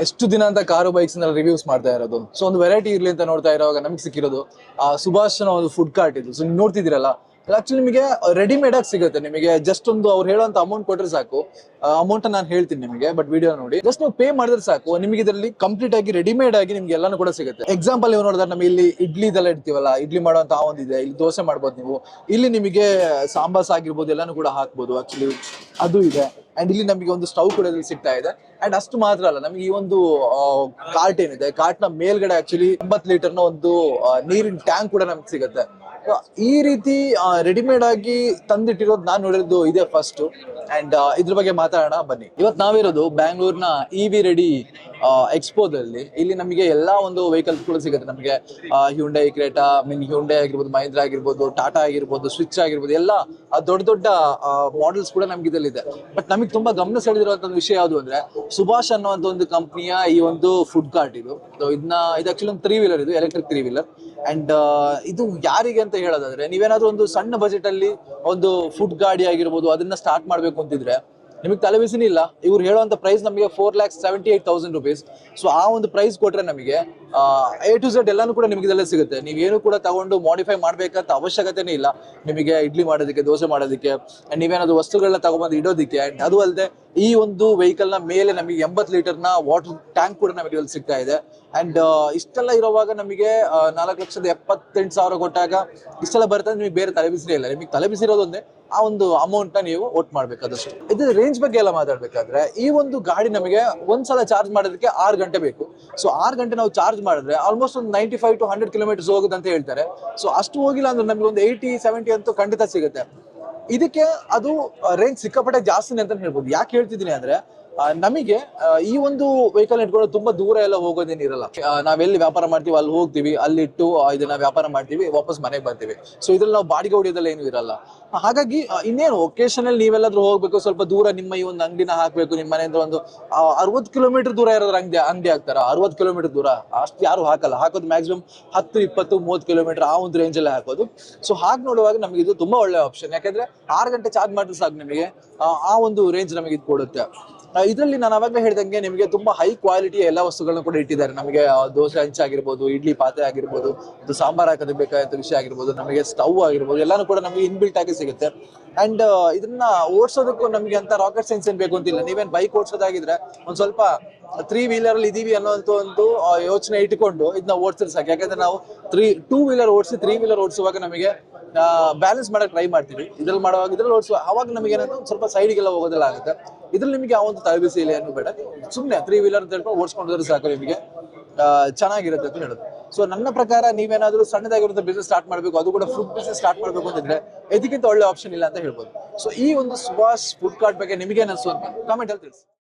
ಎಷ್ಟು ದಿನ ಅಂತ ಕಾರು ಬೈಕ್ಸ್ ರಿವ್ಯೂಸ್ ಮಾಡ್ತಾ ಇರೋದು. ಸೊ ಒಂದು ವೆರೈಟಿ ಇರ್ಲಿ ಅಂತ ನೋಡ್ತಾ ಇರೋವಾಗ ನಮಗೆ ಸಿಕ್ಕಿರೋದು ಸುಭಾಷ್ ಒಂದು ಫುಡ್ ಕಾರ್ಟ್ ಇದು. ಸೊ ನೀವು ನೋಡ್ತಿದ್ದೀರಲ್ಲ, ಆಕ್ಚುಲಿ ನಿಮಗೆ ರೆಡಿಮೇಡ್ ಆಗಿ ಸಿಗುತ್ತೆ. ನಿಮಗೆ ಜಸ್ಟ್ ಒಂದು ಅವ್ರು ಹೇಳುವಂತ ಅಮೌಂಟ್ ಕೊಟ್ರೆ ಸಾಕು. ಅಮೌಂಟ್ ನಾನು ಹೇಳ್ತೀನಿ ನಿಮಗೆ, ಬಟ್ ವಿಡಿಯೋ ನೋಡಿ ಜಸ್ಟ್ ನೀವು ಪೇ ಮಾಡಿದ್ರೆ ಸಾಕು. ನಿಮಗೆ ಇದರಲ್ಲಿ ಕಂಪ್ಲೀಟ್ ಆಗಿ ರೆಡಿಮೇಡ್ ಆಗಿ ನಿಮ್ಗೆ ಎಲ್ಲಾನು ಕೂಡ ಸಿಗುತ್ತೆ. ಎಕ್ಸಾಂಪಲ್ ನೀವು ನೋಡಿದ್ರೆ ನಮಗೆ ಇಲ್ಲಿ ಇಡ್ಲಿ ಇದೆಲ್ಲ ಇಡ್ತೀವಲ್ಲ, ಇಡ್ಲಿ ಮಾಡುವಂತ ಒಂದಿದೆ, ಇಲ್ಲಿ ದೋಸೆ ಮಾಡ್ಬೋದು ನೀವು. ಇಲ್ಲಿ ನಿಮಗೆ ಸಾಂಬಾರ್ಸ್ ಆಗಿರ್ಬೋದು ಎಲ್ಲಾನು ಕೂಡ ಹಾಕ್ಬೋದು. ಆಕ್ಚುಲಿ ಅದು ಇದೆ. ಅಂಡ್ ಇಲ್ಲಿ ನಮಗೆ ಒಂದು ಸ್ಟವ್ ಕೂಡ ಇಲ್ಲಿ ಸಿಗ್ತಾ ಇದೆ. ಅಂಡ್ ಅಷ್ಟು ಮಾತ್ರ ಅಲ್ಲ, ನಮಗೆ ಈ ಒಂದು ಕಾರ್ಟ್ ಏನಿದೆ, ಕಾರ್ಟ್ ನ ಮೇಲ್ಗಡೆ ಆಕ್ಚುಲಿ 80 ಲೀಟರ್ನ ಒಂದು ನೀರಿನ ಟ್ಯಾಂಕ್ ಕೂಡ ನಮ್ಗೆ ಸಿಗುತ್ತೆ. ಈ ರೀತಿ ರೆಡಿಮೇಡ್ ಆಗಿ ತಂದಿಟ್ಟಿರೋದು ನಾನು ನೋಡಿರೋದು ಇದೆ ಫಸ್ಟ್. ಅಂಡ್ ಇದ್ರ ಬಗ್ಗೆ ಮಾತಾಡೋಣ ಬನ್ನಿ. ಇವತ್ತು ನಾವಿರೋದು ಬ್ಯಾಂಗ್ಳೂರ್ನ EV ರೆಡಿ ಎಕ್ಸ್ಪೋದಲ್ಲಿ. ಇಲ್ಲಿ ನಮಗೆ ಎಲ್ಲಾ ಒಂದು ವೆಹಿಕಲ್ಸ್ ಕೂಡ ಸಿಗುತ್ತೆ. ನಮಗೆ ಹ್ಯುಂಡೈ ಕ್ರೇಟಾ, ಹ್ಯುಂಡೈ ಆಗಿರ್ಬೋದು, ಮಹೀಂದ್ರ ಆಗಿರ್ಬೋದು, ಟಾಟಾ ಆಗಿರ್ಬೋದು, ಸ್ವಿಚ್ ಆಗಿರ್ಬೋದು, ಎಲ್ಲ ದೊಡ್ಡ ದೊಡ್ಡ ಮಾಡೆಲ್ಸ್ ಕೂಡ ನಮ್ಗೆ ಇದರಲ್ಲಿದೆ. ಬಟ್ ನಮಗೆ ತುಂಬಾ ಗಮನ ಸೆಳೆದಿರುವಂತ ಒಂದು ವಿಷಯ ಯಾವುದು ಅಂದ್ರೆ, ಸುಭಾಷ್ ಅನ್ನುವಂತ ಒಂದು ಕಂಪ್ನಿಯ ಈ ಒಂದು ಫುಡ್ ಕಾರ್ಟ್ ಇದು. ಇದು ಆಕ್ಚುಲಿ ಒಂದು 3 ವೀಲರ್, ಇದು ಎಲೆಕ್ಟ್ರಿಕ್ 3 ವೀಲರ್. ಅಂಡ್ ಇದು ಯಾರಿಗೆ ಅಂತ ಹೇಳೋದಾದ್ರೆ, ನೀವೇನಾದ್ರೂ ಒಂದು ಸಣ್ಣ ಬಜೆಟ್ ಅಲ್ಲಿ ಒಂದು ಫುಡ್ ಗಾಡಿ ಆಗಿರ್ಬೋದು ಅದನ್ನ ಸ್ಟಾರ್ಟ್ ಮಾಡ್ಬೇಕು ಅಂತಿದ್ರೆ ನಿಮಗೆ ತಲೆಬಿಸಿನೇ ಇಲ್ಲ. ಇವ್ರು ಹೇಳುವಂತ ಪ್ರೈಸ್ ನಮಗೆ 4,78,000 rupees. ಸೊ ಆ ಒಂದು ಪ್ರೈಸ್ ಕೊಟ್ರೆ ನಮಗೆ A to Z ಎಲ್ಲಾನು ಕೂಡ ನಿಮಗೆ ಇದೆಲ್ಲ ಸಿಗುತ್ತೆ. ನೀವೇನು ಕೂಡ ತಗೊಂಡು ಮಾಡಿಫೈ ಮಾಡ್ಬೇಕಂತ ಅವಶ್ಯಕತೆನೇ ಇಲ್ಲ. ನಿಮಗೆ ಇಡ್ಲಿ ಮಾಡೋದಕ್ಕೆ, ದೋಸೆ ಮಾಡೋದಕ್ಕೆ, ನೀವೇನಾದ್ರು ವಸ್ತುಗಳನ್ನ ತಗೊಂಡ್ಬಂದು ಇಡೋದಕ್ಕೆ. ಅಂಡ್ ಅದು ಅಲ್ಲದೆ ಈ ಒಂದು ವೆಹಿಕಲ್ ನ ಮೇಲೆ ನಮಗೆ 80 ಲೀಟರ್ನ ವಾಟರ್ ಟ್ಯಾಂಕ್ ಕೂಡ ನಮಗೆ ಇಲ್ಲಿ ಸಿಗ್ತಾ ಇದೆ. ಅಂಡ್ ಇಷ್ಟೆಲ್ಲ ಇರುವಾಗ ನಮಗೆ 4,78,000 ಕೊಟ್ಟಾಗ ಇಷ್ಟೆಲ್ಲ ಬರ್ತದೆ. ನಿಮಗೆ ಬೇರೆ ತಲೆಬಿಸಿನೇ ಇಲ್ಲ. ನಿಮಗೆ ತಲೆಬಿಸಿರೋದೊಂದೇ ಆ ಒಂದು ಅಮೌಂಟ್ ನ ನೀವು ಒಟ್ಟು ಮಾಡ್ಬೇಕಾದಷ್ಟು. ಇದು ರೇಂಜ್ ಬಗ್ಗೆ ಎಲ್ಲ ಮಾತಾಡ್ಬೇಕಾದ್ರೆ, ಈ ಒಂದು ಗಾಡಿ ನಮಗೆ ಒಂದ್ಸಲ ಚಾರ್ಜ್ ಮಾಡೋದಕ್ಕೆ 6 ಗಂಟೆ ಬೇಕು. ಸೊ 6 ಗಂಟೆ ನಾವು ಚಾರ್ಜ್ ಮಾಡಿದ್ರೆ ಆಲ್ಮೋಸ್ಟ್ ಒಂದು 95 to 100 ಕಿಲೋಮೀಟರ್ಸ್ ಹೋಗುತ್ತೆ ಅಂತ ಹೇಳ್ತಾರೆ. ಸೊ ಅಷ್ಟು ಹೋಗಿಲ್ಲ ಅಂದ್ರೆ ನಮಗೆ ಒಂದು 80-70 ಅಂತೂ ಖಂಡಿತ ಸಿಗುತ್ತೆ. ಇದಕ್ಕೆ ಅದು ರೇಂಜ್ ಸಿಕ್ಕಾಪಟ್ಟೆ ಜಾಸ್ತಿನೇ ಅಂತ ಹೇಳ್ಬೋದು. ಯಾಕೆ ಹೇಳ್ತಿದ್ದೀನಿ ಅಂದ್ರೆ, ನಮಗೆ ಈ ಒಂದು ವೆಹಿಕಲ್ ಇಟ್ಕೊಂಡು ತುಂಬಾ ದೂರ ಎಲ್ಲ ಹೋಗೋದೇನಿರಲ್ಲ. ನಾವೆಲ್ಲಿ ವ್ಯಾಪಾರ ಮಾಡ್ತೀವಿ ಅಲ್ಲಿ ಹೋಗ್ತೀವಿ, ಅಲ್ಲಿಟ್ಟು ಇದನ್ನ ವ್ಯಾಪಾರ ಮಾಡ್ತೀವಿ, ವಾಪಸ್ ಮನೆಗೆ ಬರ್ತೀವಿ. ಸೊ ಇದ್ರಲ್ಲಿ ನಾವು ಬಾಡಿಗೆ ಹೊಡಿಯೋದೆಲ್ಲ ಏನು ಇರಲ್ಲ. ಹಾಗಾಗಿ ಇನ್ನೇನು ಒಕೇಶನ್ ಅಲ್ಲಿ ನೀವೆಲ್ಲಾದ್ರೂ ಹೋಗ್ಬೇಕು, ಸ್ವಲ್ಪ ದೂರ ನಿಮ್ಮ ಈ ಒಂದು ಅಂಗಡಿನ ಹಾಕ್ಬೇಕು, ನಿಮ್ಮ ಮನೆಯಿಂದ ಒಂದು 60 ಕಿಲೋಮೀಟರ್ ದೂರ ಇರೋದ್ರ ಅಂಗಡಿ ಹಾಕ್ತಾರ. 60 ಕಿಲೋಮೀಟರ್ ದೂರ ಅಷ್ಟು ಯಾರು ಹಾಕಲ್ಲ. ಹಾಕೋದು ಮ್ಯಾಕ್ಸಿಮಮ್ 10, 20, 30 ಕಿಲೋಮೀಟರ್ ಆ ಒಂದು ರೇಂಜ್ ಅಲ್ಲಿ ಹಾಕೋದು. ಸೊ ಹಾಗೆ ನೋಡುವಾಗ ನಮಗೆ ಇದು ತುಂಬಾ ಒಳ್ಳೆ ಆಪ್ಷನ್. ಯಾಕಂದ್ರೆ 6 ಗಂಟೆ ಚಾರ್ಜ್ ಮಾಡಿದ್ರೆ ಸಾಕು ನಿಮಗೆ ಆ ಒಂದು ರೇಂಜ್ ನಮಗೆ ಇದು ಕೊಡುತ್ತೆ. ಇದರಲ್ಲಿ ನಾನು ಅವಾಗಲೇ ಹೇಳಿದಂಗೆ ನಿಮಗೆ ತುಂಬಾ ಹೈ ಕ್ವಾಲಿಟಿ ಎಲ್ಲ ವಸ್ತುಗಳನ್ನ ಕೂಡ ಇಟ್ಟಿದ್ದಾರೆ. ನಮಗೆ ದೋಸೆ ಹಂಚಾಗಿರ್ಬೋದು, ಇಡ್ಲಿ ಪಾತ್ರೆ ಆಗಿರ್ಬೋದು, ಇದು ಸಾಂಬಾರ್ ಹಾಕೋದಕ್ಕೆ ಬೇಕಾದಂತ ವಿಷಯ ಆಗಿರ್ಬೋದು, ನಮಗೆ ಸ್ಟವ್ ಆಗಿರ್ಬೋದು, ಎಲ್ಲಾನು ಕೂಡ ನಮಗೆ ಇನ್ಬಿಲ್ಟ್ ಆಗಿ ಸಿಗುತ್ತೆ. ಅಂಡ್ ಇದನ್ನ ಓಡಿಸೋದಕ್ಕೂ ನಮಗೆ ಅಂತ ರಾಕೆಟ್ ಸೈನ್ಸ್ ಏನ್ ಬೇಕು ಅಂತಿಲ್ಲ. ನೀವೇನ್ ಬೈಕ್ ಓಡಿಸೋದಾಗಿದ್ರೆ ಒಂದ್ ಸ್ವಲ್ಪ 3 ವೀಲರ್ ಅಲ್ಲಿ ಇದೀವಿ ಅನ್ನೋಂತ ಒಂದು ಯೋಚನೆ ಇಟ್ಕೊಂಡು ಇದನ್ನ ಓಡಿಸಿದ್ರೆ ಸಾಕು. ಯಾಕಂದ್ರೆ ನಾವು 2 ವೀಲರ್ ಓಡಿಸಿ 3 ವೀಲರ್ ಓಡಿಸುವಾಗ ನಮಗೆ ಬ್ಯಾಲೆನ್ಸ್ ಮಾಡಕ್ ಟ್ರೈ ಮಾಡ್ತೀವಿ. ಇದ್ರಲ್ಲಿ ಮಾಡುವಾಗ ಇದ್ರಲ್ಲಿ ಓಡಿಸುವ ಅವಾಗ ನಮಗೆ ಏನಂದ್ರೆ ಸ್ವಲ್ಪ ಸೈಡ್ಗೆಲ್ಲ ಹೋಗೋದೆಲ್ಲ ಆಗುತ್ತೆ. ಇದ್ರಲ್ಲಿ ನಿಮಗೆ ಆ ಒಂದು ತಲೆಬಿಸಿ ಇಲ್ಲ ಏನು ಬೇಡ. ಸುಮ್ಮನೆ 3 ವೀಲರ್ ಅಂತ ಹೇಳ್ಕೊಂಡು ಓಡಿಸ್ಕೊಂಡ್ರೆ ಸಾಕು, ನಿಮಗೆ ಚೆನ್ನಾಗಿರುತ್ತೆ ಅಂತ ಹೇಳೋದು. ಸೊ ನನ್ನ ಪ್ರಕಾರ ನೀವೇನಾದ್ರೂ ಸಣ್ಣದಾಗಿರುತ್ತೆ ಬಿಸ್ನೆಸ್ ಸ್ಟಾರ್ಟ್ ಮಾಡಬೇಕು, ಅದು ಕೂಡ ಫುಡ್ ಬಿಸ್ನೆಸ್ ಸ್ಟಾರ್ಟ್ ಮಾಡಬೇಕು ಅಂತಿದ್ರೆ ಇದಕ್ಕಿಂತ ಒಳ್ಳೆ ಆಪ್ಷನ್ ಇಲ್ಲ ಅಂತ ಹೇಳ್ಬೋದು. ಸೊ ಈ ಒಂದು ಸುಭಾಷ್ ಫುಡ್ ಕಾರ್ಟ್ ಬಗ್ಗೆ ನಿಮಗೆ ಅನಿಸುವಂತ ಕಾಮೆಂಟ್ ಅಲ್ಲಿ ತಿಳಿಸಿ.